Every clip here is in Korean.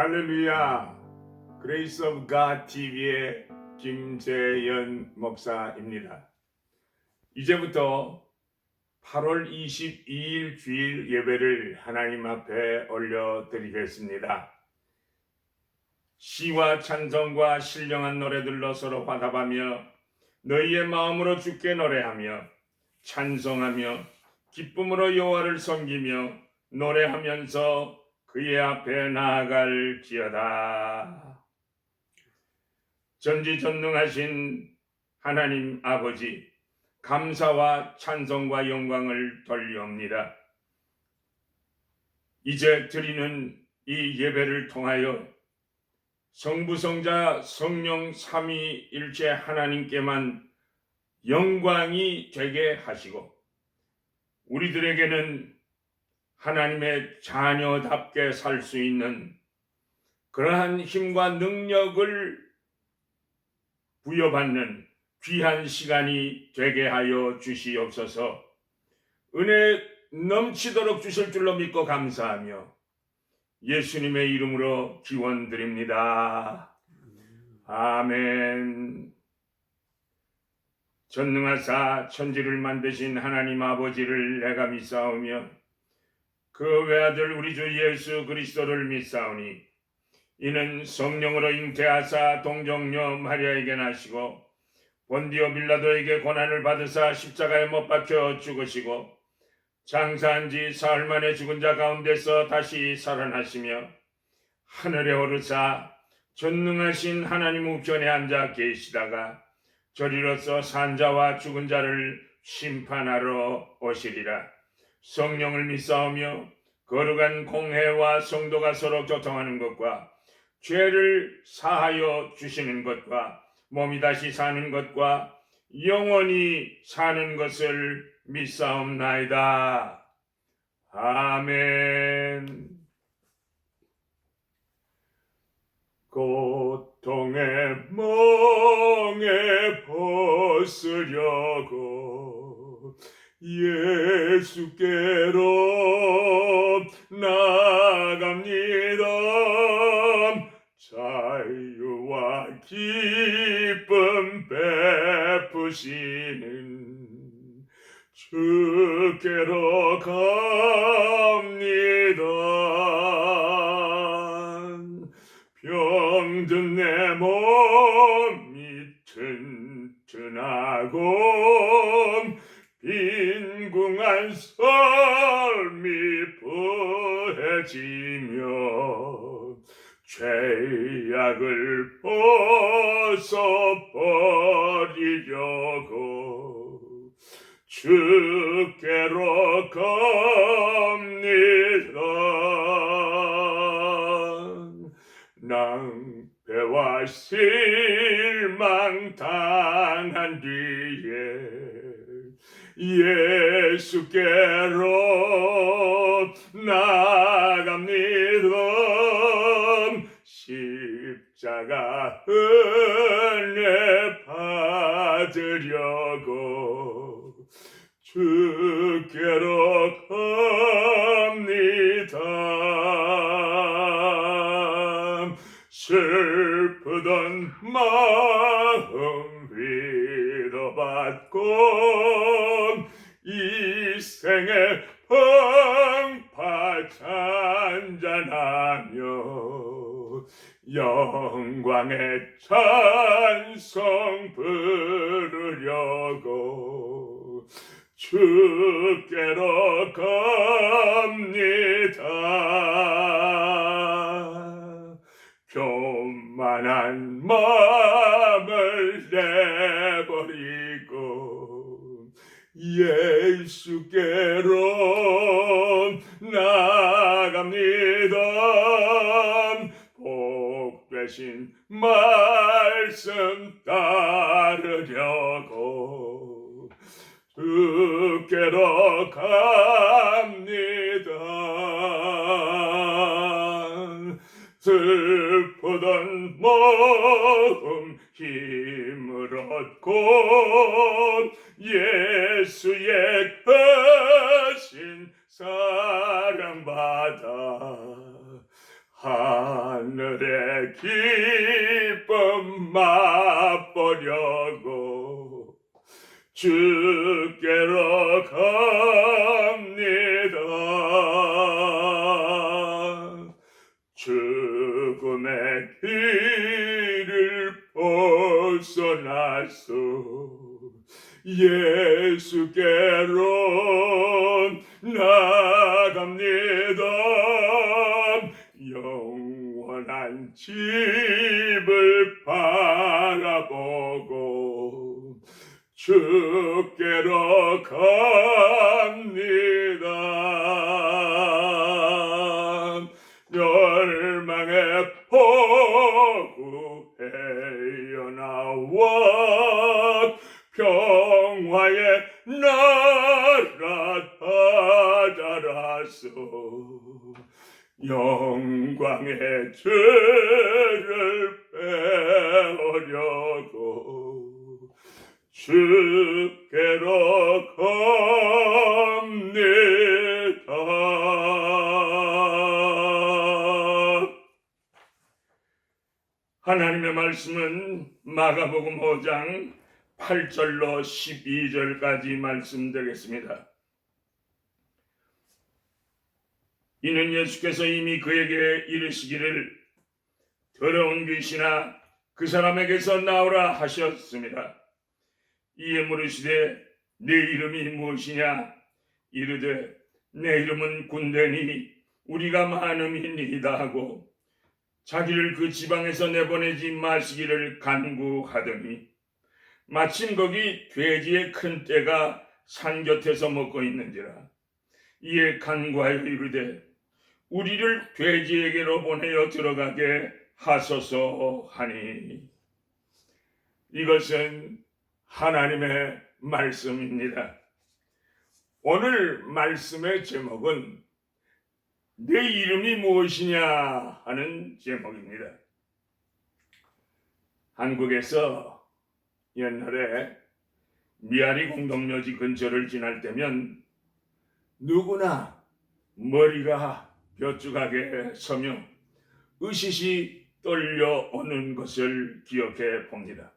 할렐루야. 그레이스 오브 갓 TV의 김재현 목사입니다. 이제부터 8월 22일 주일 예배를 하나님 앞에 올려드리겠습니다. 시와 찬송과 신령한 노래들로 서로 화답하며 너희의 마음으로 주께 노래하며 찬송하며 기쁨으로 여호와를 섬기며 노래하면서 그의 앞에 나아갈지어다. 전지전능하신 하나님 아버지, 감사와 찬송과 영광을 돌려옵니다. 이제 드리는 이 예배를 통하여 성부, 성자, 성령 삼위일체 하나님께만 영광이 되게 하시고 우리들에게는 하나님의 자녀답게 살 수 있는 그러한 힘과 능력을 부여받는 귀한 시간이 되게 하여 주시옵소서. 은혜 넘치도록 주실 줄로 믿고 감사하며 예수님의 이름으로 기원드립니다. 아멘. 전능하사 천지를 만드신 하나님 아버지를 내가 믿사오며 그 외아들 우리 주 예수 그리스도를 믿사오니 이는 성령으로 잉태하사 동정녀 마리아에게 나시고 본디오 빌라도에게 고난을 받으사 십자가에 못 박혀 죽으시고 장사한 지 사흘 만에 죽은 자 가운데서 다시 살아나시며 하늘에 오르사 전능하신 하나님 우편에 앉아 계시다가 저리로서 산 자와 죽은 자를 심판하러 오시리라. 성령을 믿사오며 거룩한 공회와 성도가 서로 교통하는 것과 죄를 사하여 주시는 것과 몸이 다시 사는 것과 영원히 사는 것을 믿사옵나이다. 아멘. 고통의 멍에 벗으려고 예수께로 나갑니다. 자유와 기쁨 베푸시는 주께로 갑니다. 병든 내 몸이 튼튼하고 빈궁한 삶이 부해지며 죄악을 벗어버리려고 주께로 갑니다. 낭패와 실망 당한 뒤에 예수께로 나갑니다. 십자가 은혜 받으려고 주께로 갑니다. 슬프던 마음 위로받고 이 생에 풍파 찬잔하며 영광의 찬송 부르려고 주께로 갑니다. 교만한 마음을 내버리고 예수께로 나갑니다. 복되신 말씀 따르려고 주께로 갑니다. 슬프던 마음 힘을 얻고 예수의 크신 사랑받아 하늘 기쁨 맛보려고 주께로 갑니다. 죽음의 길을 벗어나서 예수께로 나갑니다. 영원한 집을 바라보고 주께로 갑니다. 멸망의 포구에 나와 평화의 나라 다자라서 영광의 죄를 빼려고 주께로 갑니다. 하나님의 말씀은 마가복음 5장 8절로 12절까지 말씀드리겠습니다. 이는 예수께서 이미 그에게 이르시기를 더러운 귀신아 그 사람에게서 나오라 하셨습니다. 이에 물으시되 네 이름이 무엇이냐? 이르되 내 이름은 군대니 우리가 많음이니이다 하고 자기를 그 지방에서 내보내지 마시기를 간구하더니 마침 거기 돼지의 큰 떼가 산 곁에서 먹고 있는지라. 이에 간구하여 이르되 우리를 돼지에게로 보내어 들어가게 하소서 하니. 이것은 하나님의 말씀입니다. 오늘 말씀의 제목은 내 이름이 무엇이냐 하는 제목입니다. 한국에서 옛날에 미아리 공동묘지 근처를 지날 때면 누구나 머리가 벼죽하게 서며 으시시 떨려오는 것을 기억해 봅니다.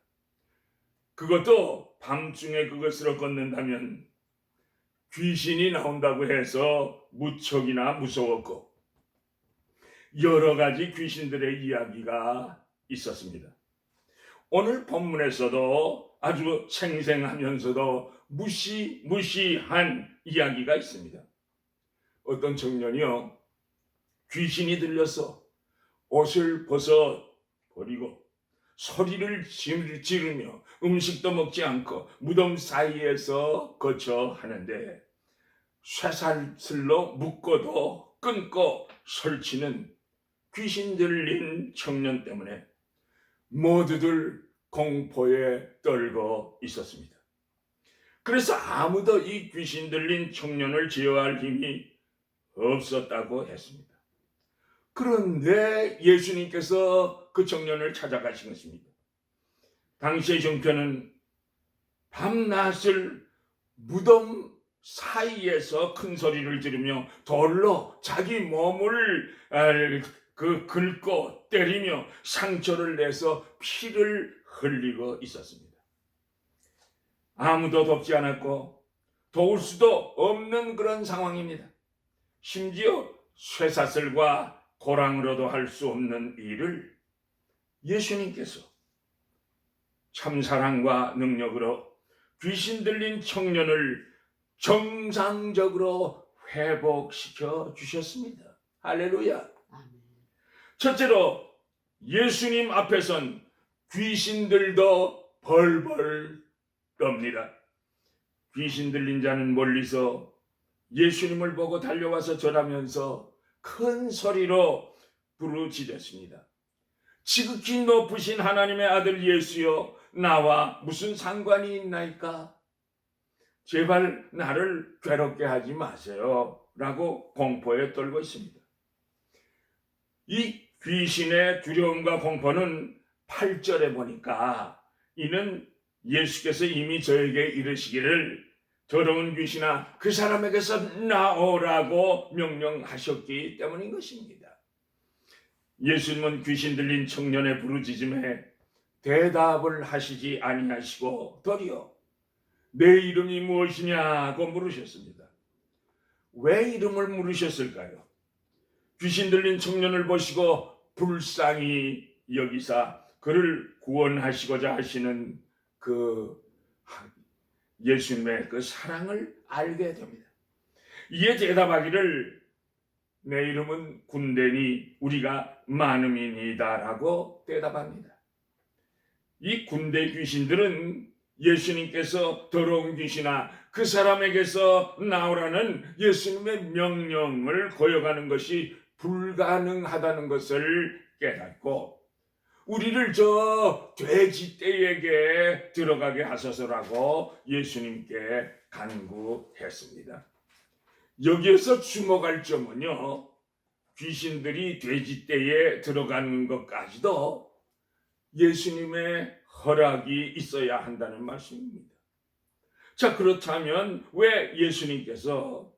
그것도 밤중에 그것으로 걷는다면 귀신이 나온다고 해서 무척이나 무서웠고 여러 가지 귀신들의 이야기가 있었습니다. 오늘 본문에서도 아주 생생하면서도 무시무시한 이야기가 있습니다. 어떤 청년이요, 귀신이 들려서 옷을 벗어버리고 소리를 지르며 음식도 먹지 않고 무덤 사이에서 거처 하는데 쇠사슬로 묶어도 끊고 설치는 귀신 들린 청년 때문에 모두들 공포에 떨고 있었습니다. 그래서 아무도 이 귀신 들린 청년을 제어할 힘이 없었다고 했습니다. 그런데 예수님께서 그 청년을 찾아가신 것입니다. 당시의 정표는 밤낮을 무덤 사이에서 큰 소리를 지르며 돌로 자기 몸을 긁고 때리며 상처를 내서 피를 흘리고 있었습니다. 아무도 돕지 않았고 도울 수도 없는 그런 상황입니다. 심지어 쇠사슬과 고랑으로도 할 수 없는 일을 예수님께서 참 사랑과 능력으로 귀신 들린 청년을 정상적으로 회복시켜 주셨습니다. 할렐루야. 첫째로 예수님 앞에선 귀신들도 벌벌 떱니다. 귀신 들린 자는 멀리서 예수님을 보고 달려와서 절하면서 큰 소리로 부르짖었습니다. 지극히 높으신 하나님의 아들 예수여, 나와 무슨 상관이 있나이까? 제발 나를 괴롭게 하지 마세요 라고 공포에 떨고 있습니다. 이 귀신의 두려움과 공포는 8절에 보니까 이는 예수께서 이미 저에게 이르시기를 더러운 귀신아 그 사람에게서 나오라고 명령하셨기 때문인 것입니다. 예수님은 귀신 들린 청년의 부르짖음에 대답을 하시지 아니하시고 도리어 내 이름이 무엇이냐고 물으셨습니다. 왜 이름을 물으셨을까요? 귀신 들린 청년을 보시고 불쌍히 여기사 그를 구원하시고자 하시는 그 예수님의 그 사랑을 알게 됩니다. 이에 대답하기를 내 이름은 군대니 우리가 많음이니다라고 대답합니다. 이 군대 귀신들은 예수님께서 더러운 귀신아 그 사람에게서 나오라는 예수님의 명령을 거역하는 것이 불가능하다는 것을 깨닫고 우리를 저 돼지떼에게 들어가게 하소서라고 예수님께 간구했습니다. 여기에서 주목할 점은요, 귀신들이 돼지떼에 들어가는 것까지도 예수님의 허락이 있어야 한다는 말씀입니다. 자, 그렇다면 왜 예수님께서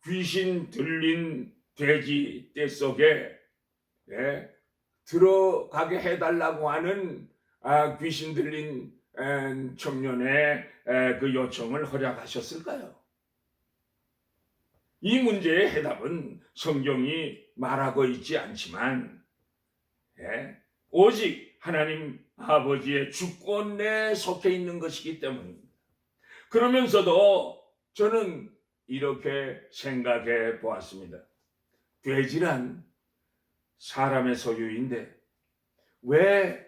귀신 들린 돼지 떼 속에 들어가게 해달라고 하는 귀신 들린 청년의 그 요청을 허락하셨을까요? 이 문제의 해답은 성경이 말하고 있지 않지만 오직 하나님 아버지의 주권에 속해 있는 것이기 때문입니다. 그러면서도 저는 이렇게 생각해 보았습니다. 돼지란 사람의 소유인데 왜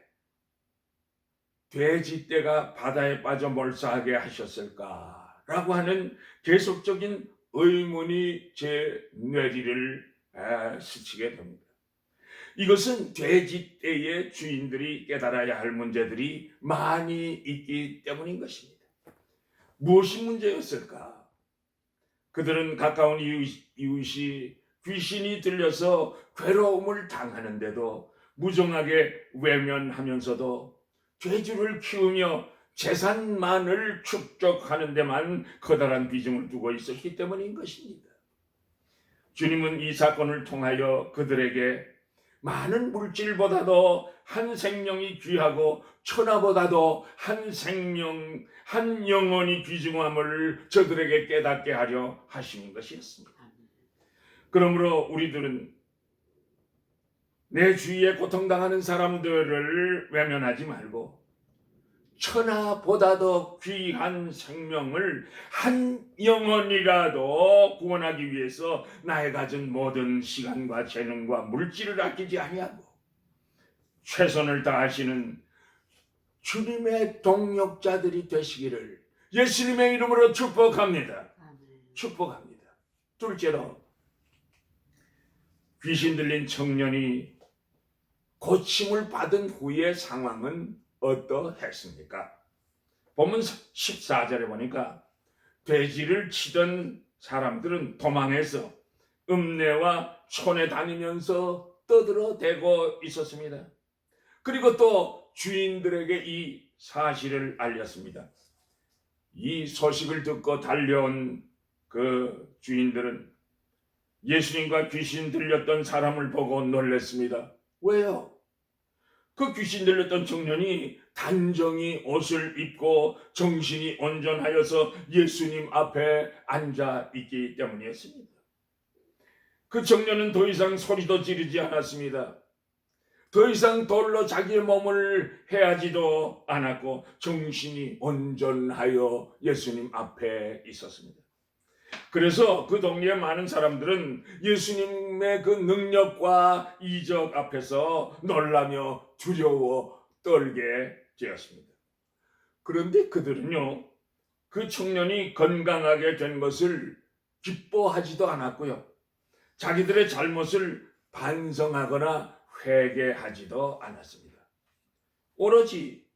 돼지떼가 바다에 빠져 몰사하게 하셨을까라고 하는 계속적인 의문이 제 뇌리를 스치게 됩니다. 이것은 돼지떼의 주인들이 깨달아야 할 문제들이 많이 있기 때문인 것입니다. 무엇이 문제였을까? 그들은 가까운 이웃이 귀신이 들려서 괴로움을 당하는데도 무정하게 외면하면서도 죄주를 키우며 재산만을 축적하는 데만 커다란 비중을 두고 있었기 때문인 것입니다. 주님은 이 사건을 통하여 그들에게 많은 물질보다도 한 생명이 귀하고 천하보다도 한 생명, 한 영혼이 귀중함을 저들에게 깨닫게 하려 하시는 것이었습니다. 그러므로 우리들은 내 주위에 고통당하는 사람들을 외면하지 말고 천하보다도 귀한 생명을 한 영혼이라도 구원하기 위해서 나의 가진 모든 시간과 재능과 물질을 아끼지 아니하고 최선을 다하시는 주님의 동역자들이 되시기를 예수님의 이름으로 축복합니다. 축복합니다. 둘째로 귀신 들린 청년이 고침을 받은 후의 상황은 어떠했습니까? 본문 14절에 보니까 돼지를 치던 사람들은 도망해서 읍내와 촌에 다니면서 떠들어대고 있었습니다. 그리고 또 주인들에게 이 사실을 알렸습니다. 이 소식을 듣고 달려온 그 주인들은 예수님과 귀신 들렸던 사람을 보고 놀랐습니다. 왜요? 그 귀신 들렸던 청년이 단정히 옷을 입고 정신이 온전하여서 예수님 앞에 앉아 있기 때문이었습니다. 그 청년은 더 이상 소리도 지르지 않았습니다. 더 이상 돌로 자기의 몸을 해하지도 않았고 정신이 온전하여 예수님 앞에 있었습니다. 그래서 그 동네의 많은 사람들은 예수님의 그 능력과 이적 앞에서 놀라며 두려워 떨게 되었습니다. 그런데 그들은요, 그 청년이 건강하게 된 것을 기뻐하지도 않았고요, 자기들의 잘못을 반성하거나 회개하지도 않았습니다. 오로지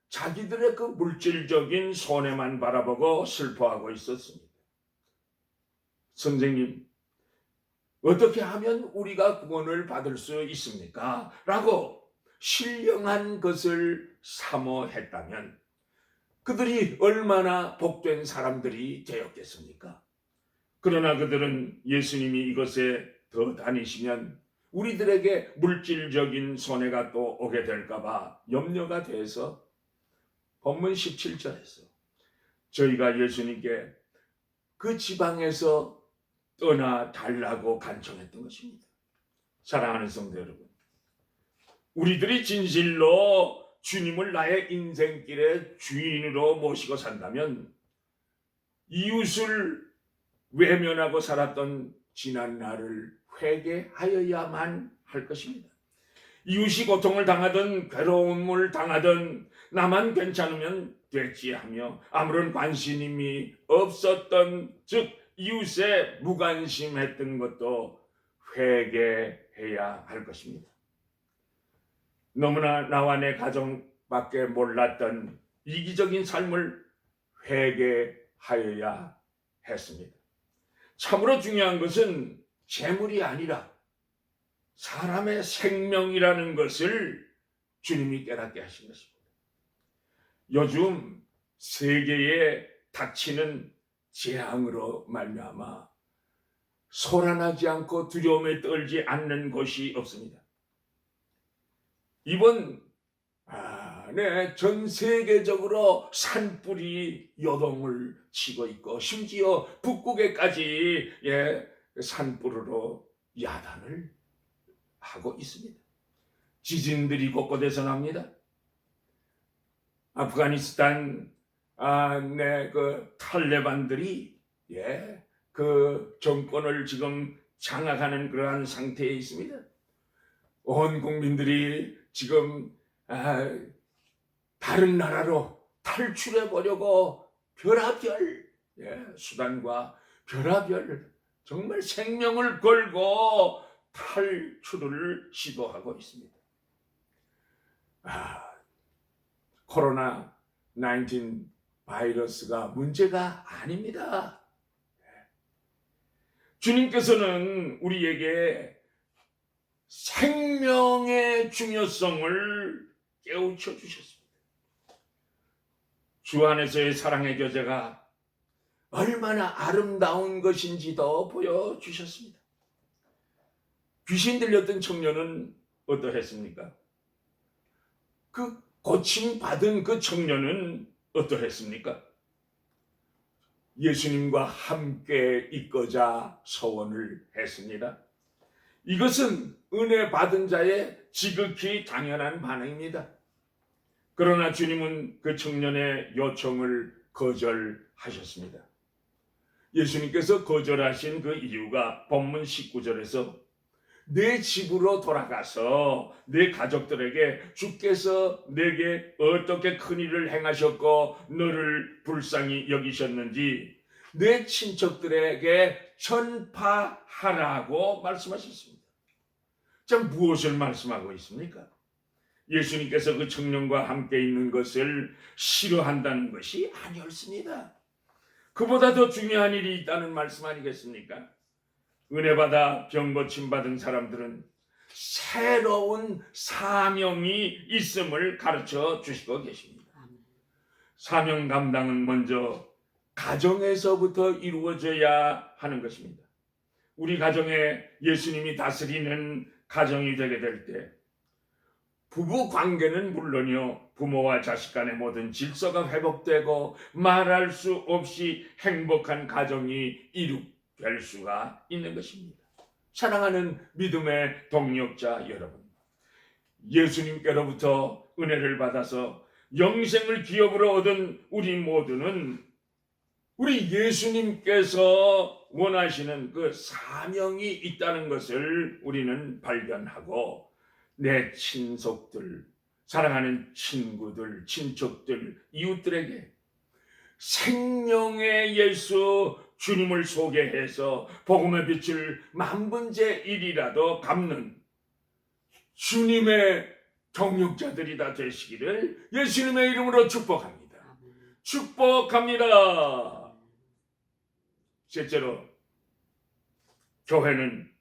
자기들의 그 물질적인 손해만 바라보고 슬퍼하고 있었습니다. 선생님, 어떻게 하면 우리가 구원을 받을 수 있습니까? 라고 신령한 것을 사모했다면 그들이 얼마나 복된 사람들이 되었겠습니까? 그러나 그들은 예수님이 이것에 더 다니시면 우리들에게 물질적인 손해가 또 오게 될까봐 염려가 돼서 본문 17절에서 저희가 예수님께 그 지방에서 떠나 달라고 간청했던 것입니다. 사랑하는 성도 여러분, 우리들이 진실로 주님을 나의 인생길의 주인으로 모시고 산다면 이웃을 외면하고 살았던 지난 날을 회개하여야만 할 것입니다. 이웃이 고통을 당하든 괴로움을 당하든 나만 괜찮으면 됐지 하며 아무런 관심이 없었던, 즉 이웃에 무관심했던 것도 회개해야 할 것입니다. 너무나 나와 내 가정밖에 몰랐던 이기적인 삶을 회개하여야 했습니다. 참으로 중요한 것은 재물이 아니라 사람의 생명이라는 것을 주님이 깨닫게 하신 것입니다. 요즘 세계에 닥치는 재앙으로 말미암아 소란하지 않고 두려움에 떨지 않는 곳이 없습니다. 이번 전 세계적으로 산불이 요동을 치고 있고 심지어 북극에까지 산불으로 야단을 하고 있습니다. 지진들이 곳곳에서 납니다. 아프가니스탄 그 탈레반들이 그 정권을 지금 장악하는 그러한 상태에 있습니다. 온 국민들이 지금 다른 나라로 탈출해 보려고 별의별 수단과 별의별 정말 생명을 걸고 탈출을 시도하고 있습니다. 코로나 19 바이러스가 문제가 아닙니다. 주님께서는 우리에게 생명의 중요성을 깨우쳐 주셨습니다. 주 안에서의 사랑의 교제가 얼마나 아름다운 것인지도 보여주셨습니다. 귀신 들렸던 청년은 어떠했습니까? 그 고침받은 그 청년은 어떠했습니까? 예수님과 함께 있고자 소원을 했습니다. 이것은 은혜 받은 자의 지극히 당연한 반응입니다. 그러나 주님은 그 청년의 요청을 거절하셨습니다. 예수님께서 거절하신 그 이유가 본문 19절에서 내 집으로 돌아가서 내 가족들에게 주께서 내게 어떻게 큰 일을 행하셨고 너를 불쌍히 여기셨는지 내 친척들에게 전파하라고 말씀하셨습니다. 자, 무엇을 말씀하고 있습니까? 예수님께서 그 청년과 함께 있는 것을 싫어한다는 것이 아니었습니다. 그보다 더 중요한 일이 있다는 말씀 아니겠습니까? 은혜 받아 병 고침 받은 사람들은 새로운 사명이 있음을 가르쳐 주시고 계십니다. 사명 감당은 먼저 가정에서부터 이루어져야 하는 것입니다. 우리 가정에 예수님이 다스리는 가정이 되게 될 때 부부 관계는 물론이요, 부모와 자식 간의 모든 질서가 회복되고 말할 수 없이 행복한 가정이 이룩될 수가 있는 것입니다. 사랑하는 믿음의 동력자 여러분, 예수님께로부터 은혜를 받아서 영생을 기업으로 얻은 우리 모두는 우리 예수님께서 원하시는 그 사명이 있다는 것을 우리는 발견하고 내 친속들, 사랑하는 친구들, 친척들, 이웃들에게 생명의 예수 주님을 소개해서 복음의 빛을 만분의 1이라도 갚는 주님의 동역자들이 다 되시기를 예수님의 이름으로 축복합니다. 축복합니다. 셋째로, 교회는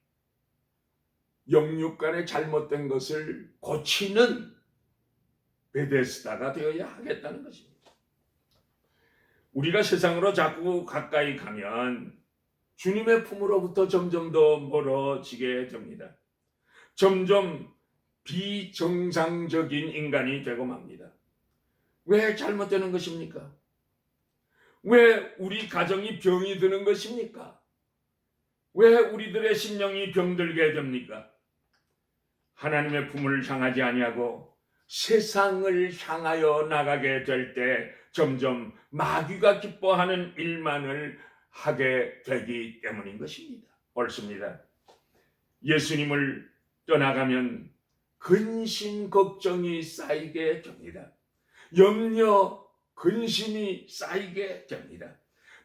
영육 간의 잘못된 것을 고치는 베데스다가 되어야 하겠다는 것입니다. 우리가 세상으로 자꾸 가까이 가면 주님의 품으로부터 점점 더 멀어지게 됩니다. 점점 비정상적인 인간이 되고 맙니다. 왜 잘못되는 것입니까? 왜 우리 가정이 병이 드는 것입니까? 왜 우리들의 심령이 병들게 됩니까? 하나님의 품을 향하지 아니하고 세상을 향하여 나가게 될 때 점점 마귀가 기뻐하는 일만을 하게 되기 때문인 것입니다. 옳습니다. 예수님을 떠나가면 근심 걱정이 쌓이게 됩니다. 염려 근심이 쌓이게 됩니다.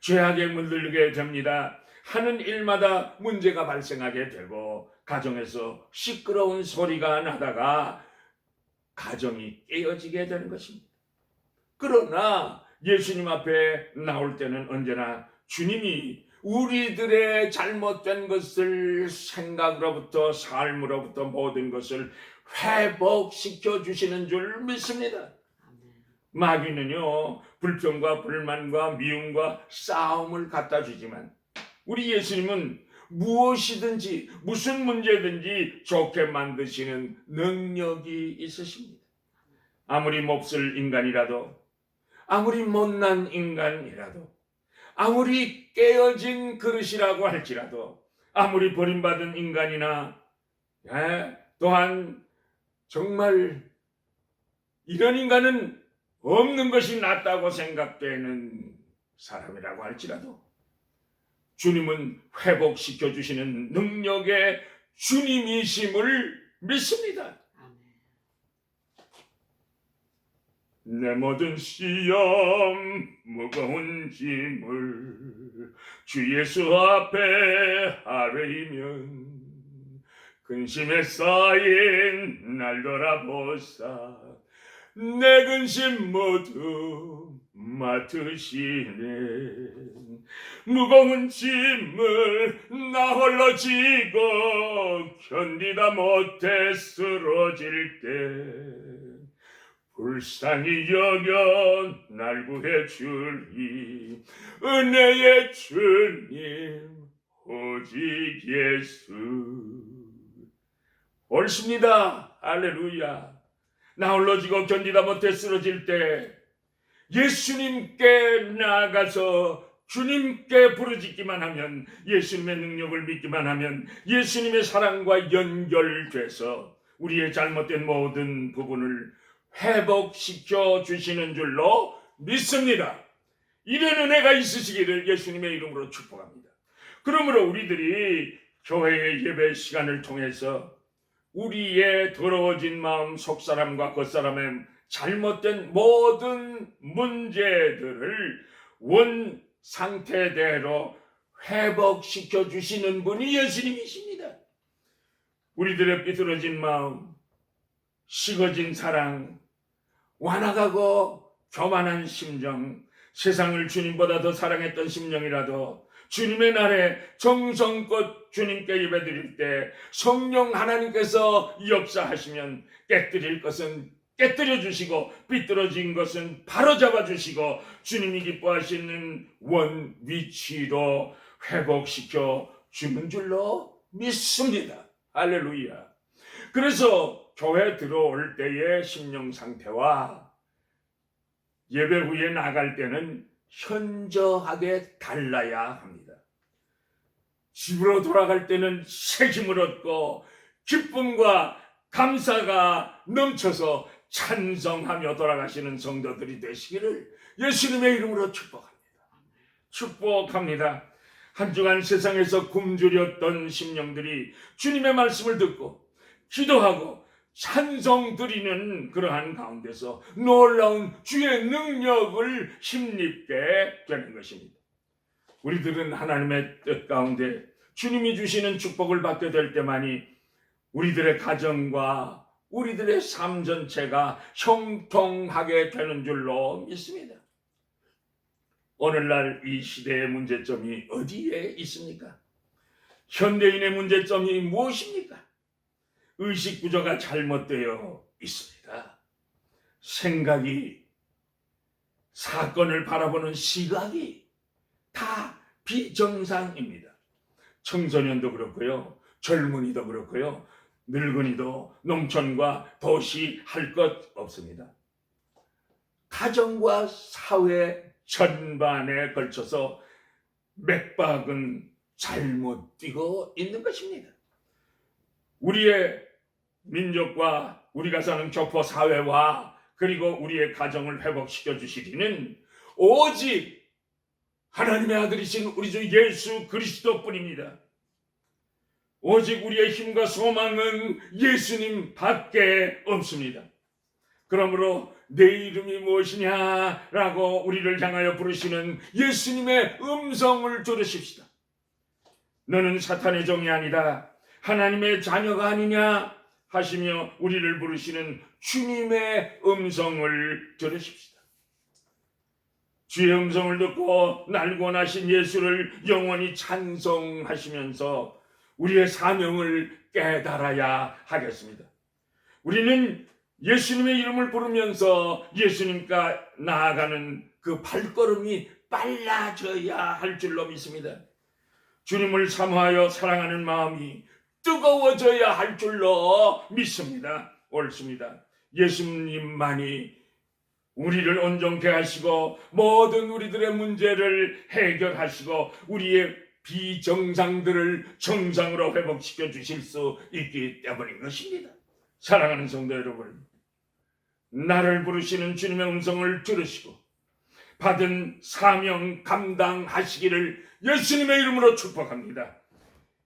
죄악에 물들게 됩니다. 하는 일마다 문제가 발생하게 되고 가정에서 시끄러운 소리가 나다가 가정이 깨어지게 되는 것입니다. 그러나 예수님 앞에 나올 때는 언제나 주님이 우리들의 잘못된 것을 생각으로부터 삶으로부터 모든 것을 회복시켜 주시는 줄 믿습니다. 마귀는요, 불평과 불만과 미움과 싸움을 갖다 주지만 우리 예수님은 무엇이든지 무슨 문제든지 좋게 만드시는 능력이 있으십니다. 아무리 몹쓸 인간이라도, 아무리 못난 인간이라도, 아무리 깨어진 그릇이라고 할지라도, 아무리 버림받은 인간이나 또한 정말 이런 인간은 없는 것이 낫다고 생각되는 사람이라고 할지라도 주님은 회복시켜 주시는 능력의 주님이심을 믿습니다. 내 모든 시험 무거운 짐을 주 예수 앞에 아뢰이면 근심에 쌓인 날 돌아보사 내 근심 모두 맡으시네. 무거운 짐을 나 홀로 지고 견디다 못해 쓰러질 때 불쌍히 여겨 날 구해주리 은혜의 주님 오직 예수. 옳습니다. 할렐루야. 나 홀로 지고 견디다 못해 쓰러질 때 예수님께 나아가서 주님께 부르짖기만 하면, 예수님의 능력을 믿기만 하면 예수님의 사랑과 연결돼서 우리의 잘못된 모든 부분을 회복시켜 주시는 줄로 믿습니다. 이런 은혜가 있으시기를 예수님의 이름으로 축복합니다. 그러므로 우리들이 교회의 예배 시간을 통해서 우리의 더러워진 마음, 속사람과 겉사람의 잘못된 모든 문제들을 원 상태대로 회복시켜 주시는 분이 예수님이십니다. 우리들의 삐뚤어진 마음, 식어진 사랑, 완악하고 교만한 심정, 세상을 주님보다 더 사랑했던 심령이라도 주님의 날에 정성껏 주님께 예배드릴 때 성령 하나님께서 역사하시면 깨뜨릴 것은 깨뜨려 주시고 삐뚤어진 것은 바로잡아 주시고 주님이 기뻐하시는 원 위치로 회복시켜 주는 줄로 믿습니다. 할렐루야. 그래서 교회 들어올 때의 심령 상태와 예배 후에 나갈 때는 현저하게 달라야 합니다. 집으로 돌아갈 때는 새 힘을 얻고 기쁨과 감사가 넘쳐서 찬송하며 돌아가시는 성도들이 되시기를 예수님의 이름으로 축복합니다. 한 주간 세상에서 굶주렸던 심령들이 주님의 말씀을 듣고 기도하고 찬송 드리는 그러한 가운데서 놀라운 주의 능력을 힘입게 되는 것입니다. 우리들은 하나님의 뜻 가운데 주님이 주시는 축복을 받게 될 때만이 우리들의 가정과 우리들의 삶 전체가 형통하게 되는 줄로 믿습니다. 오늘날 이 시대의 문제점이 어디에 있습니까? 현대인의 문제점이 무엇입니까? 의식 구조가 잘못되어 있습니다. 생각이, 사건을 바라보는 시각이 다 비정상입니다. 청소년도 그렇고요, 젊은이도 그렇고요, 늙은이도 농촌과 도시 할 것 없습니다. 가정과 사회 전반에 걸쳐서 맥박은 잘못 뛰고 있는 것입니다. 우리의 민족과 우리가 사는 교포 사회와 그리고 우리의 가정을 회복시켜 주시기는 오직 하나님의 아들이신 우리 주 예수 그리스도뿐입니다. 오직 우리의 힘과 소망은 예수님 밖에 없습니다. 그러므로 내 이름이 무엇이냐라고 우리를 향하여 부르시는 예수님의 음성을 들으십시다. 너는 사탄의 종이 아니다, 하나님의 자녀가 아니냐 하시며 우리를 부르시는 주님의 음성을 들으십시다. 주의 음성을 듣고 날고 나신 예수를 영원히 찬송하시면서 우리의 사명을 깨달아야 하겠습니다. 우리는 예수님의 이름을 부르면서 예수님과 나아가는 그 발걸음이 빨라져야 할 줄로 믿습니다. 주님을 사모하여 사랑하는 마음이 뜨거워져야 할 줄로 믿습니다. 옳습니다. 예수님만이 우리를 온전케 하시고 모든 우리들의 문제를 해결하시고 우리의 비정상들을 정상으로 회복시켜 주실 수 있기 때문인 것입니다. 사랑하는 성도 여러분, 나를 부르시는 주님의 음성을 들으시고 받은 사명 감당하시기를 예수님의 이름으로 축복합니다.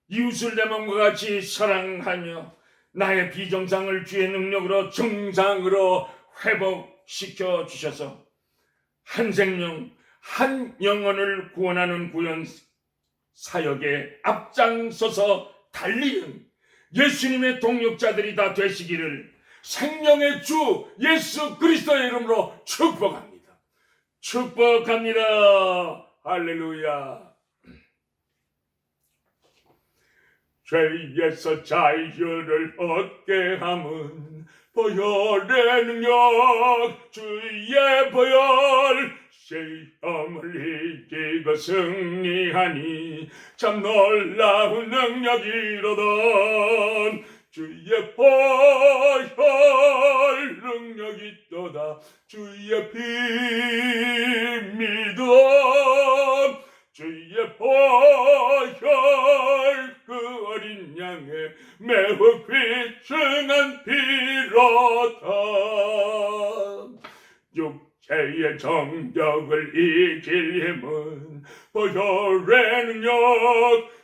이웃을 내 몸과 같이 사랑하며 나의 비정상을 주의 능력으로 정상으로 회복시켜 주셔서 한 생명, 한 영혼을 구원하는 구원 사역에 앞장서서 달리는 예수님의 동역자들이 다 되시기를 생명의 주 예수 그리스도의 이름으로 축복합니다. 축복합니다. 할렐루야. 죄에서 자유를 얻게 함은 보혈의 능력, 주의 보혈, 시험을 이기고 승리하니 참 놀라운 능력이로던 주의 보혈 능력이 있도다. 주의 피 믿어 주의 보혈 그 어린 양의 매우 귀중한 피로다. 육체의 정력을 이길 힘은 보혈의 능력,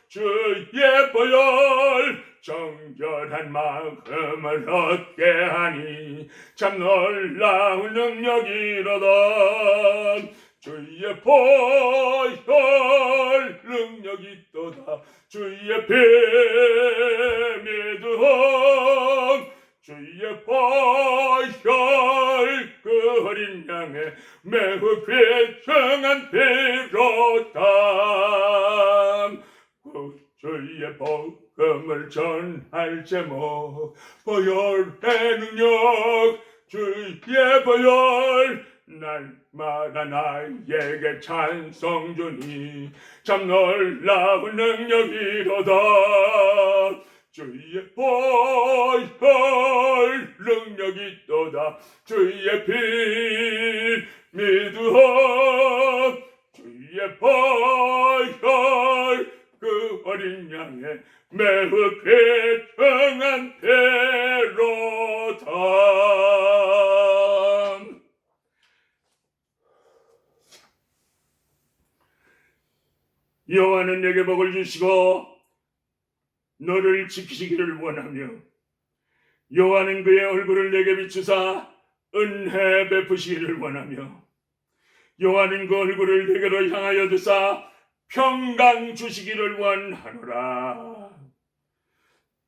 주의 보혈 정결한 마음을 얻게 하니 참 놀라운 능력이로다. 주의 보혈 능력이 있도다. 주의 피 믿음 주의 보혈 그 어린 양의 매우 귀중한 피로다. 주의 복음을 전할 제목 보혈의 능력, 주의 보혈 날마다 나에게 찬송 주니 참 놀라운 능력이로다. 주의 보혈 능력이 있도다. 주의 피 믿으어 주의 보혈 그 어린 양의 매우 귀중한 피로다. 여호와는 내게 복을 주시고 너를 지키시기를 원하며 여호와는 그의 얼굴을 내게 비추사 은혜 베푸시기를 원하며 여호와는 그 얼굴을 내게로 향하여 드사 평강 주시기를 원하노라.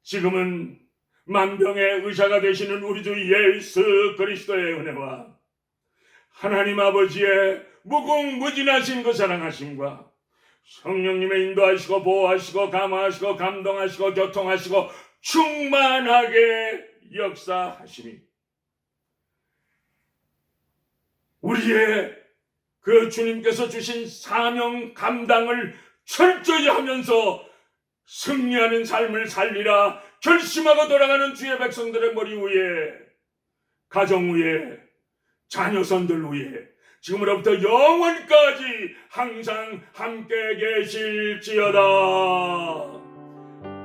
지금은 만병의 의사가 되시는 우리 주 예수 그리스도의 은혜와 하나님 아버지의 무궁무진하신 그 사랑하심과 성령님의 인도하시고 보호하시고 감화하시고 감동하시고 교통하시고 충만하게 역사하시니 우리의 그 주님께서 주신 사명 감당을 철저히 하면서 승리하는 삶을 살리라 결심하고 돌아가는 주의 백성들의 머리 위에, 가정 위에, 자녀선들 위에 지금으로부터 영원까지 항상 함께 계실지어다.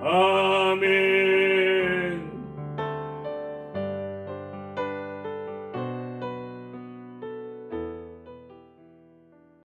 아멘.